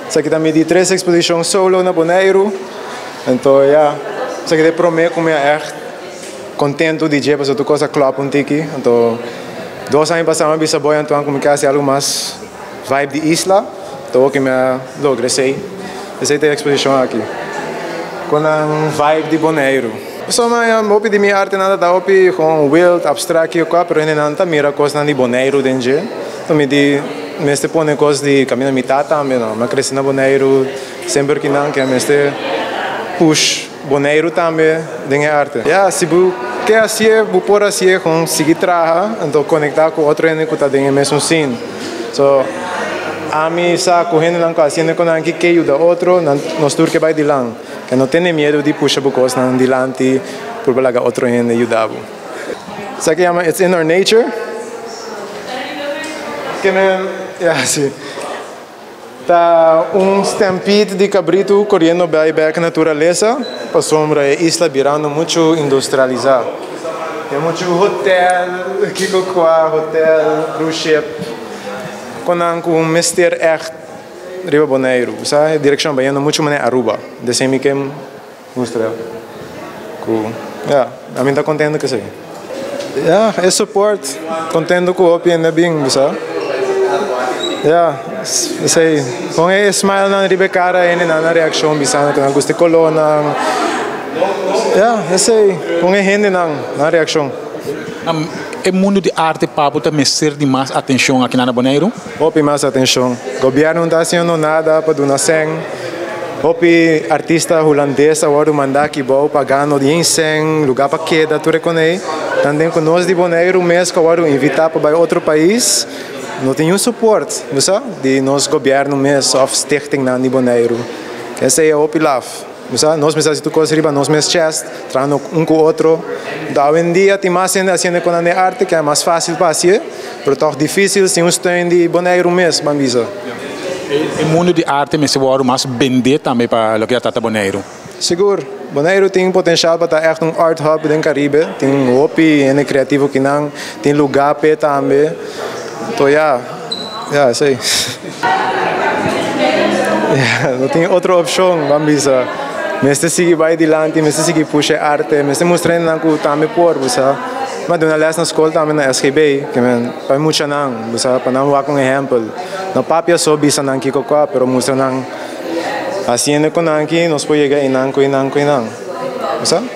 Sa kita me di 3 exposição solo na Bonaire. Então, ja, sa kita prometo como é echt contento de dia, porque tu coisa klopt um tiki. Então, 2 anos passamos bisa boy então comunicação algo mais vibe de isla. Então, que me logrei. Essa é a exposição aqui. Com um vibe de Bonaire. Só mas hopi de minha arte nada da hopi com wild abstract e qual, pero não tá mira coisa de Bonaire dentro. Então me di meste pone coisa de caminho mitad também, não. Mas cresci na Bonaire sempre que não que meste push Bonaire também dentro arte. Ja, se bu que assim, bu por assim com seguir trabalhar, então conectar com outro ene que tá dentro mesmo sim. So a mim sa correndo não assim com aqui que ajuda outro, nós tur que vai de lá. Que não tem medo de puxar bucos na dilante por balaga outro ene ajudar. Isso aqui chama It's in Our Nature. Que yeah, sim. Tá stampede de cabrito correndo back natureza, para sombra a isla virando muito industrializada. Tem muito hotel, hotel, cruise ship. Quando mister echt Riba Bonaire, sabe? Direção baiana muito mané Aruba. Desse me que mostra. Yeah, a mim tá contente que sei. Yeah, é suporte. Contente com o opinião da bem, sabe? Yeah, sei. Com esse smile na riba cara, ele na reação bisana que não gosta colona. Yeah, sei. Com a gente na reação. O mundo de arte papo também ser de mais atenção aqui na Bonaire? Hopi mais atenção. O governo não está fazendo nada para donar sangue. Hopi artista holandês agora mandar aqui bom pagando de sangue, lugar para queda, tu reconhece? Também com nós de Bonaire mês que agora invitar para outro país, não tem suporte, não sabe? De nosso governo mês of stichting na Bonaire. Essa é a Hopi Love. Nós mesmos tu coisa riba, nós mesmos chest, trano com o outro. Da hoje em dia tem mais gente com a arte que é mais fácil para fazer, mas é difícil se stand de Bonaire mês, bambisa. O mundo de arte mesmo agora mais vender também para o que está Bonaire. Seguro. Bonaire tem potencial para estar echt art hub no Caribe, tem hopi e criativo que não, tem lugar para também. Então sei. Não tem outra opção, bambisa. Mas se vai adiante, mas se puxa arte, mas se mostrando que também por, sabe? Mas de uma vez na escola também na SGB, que para muito não, sabe? Para não dar um exemplo. No papel só bisa não que coca, pero mostra não. Assim é com não que nós podemos chegar em não, sabe?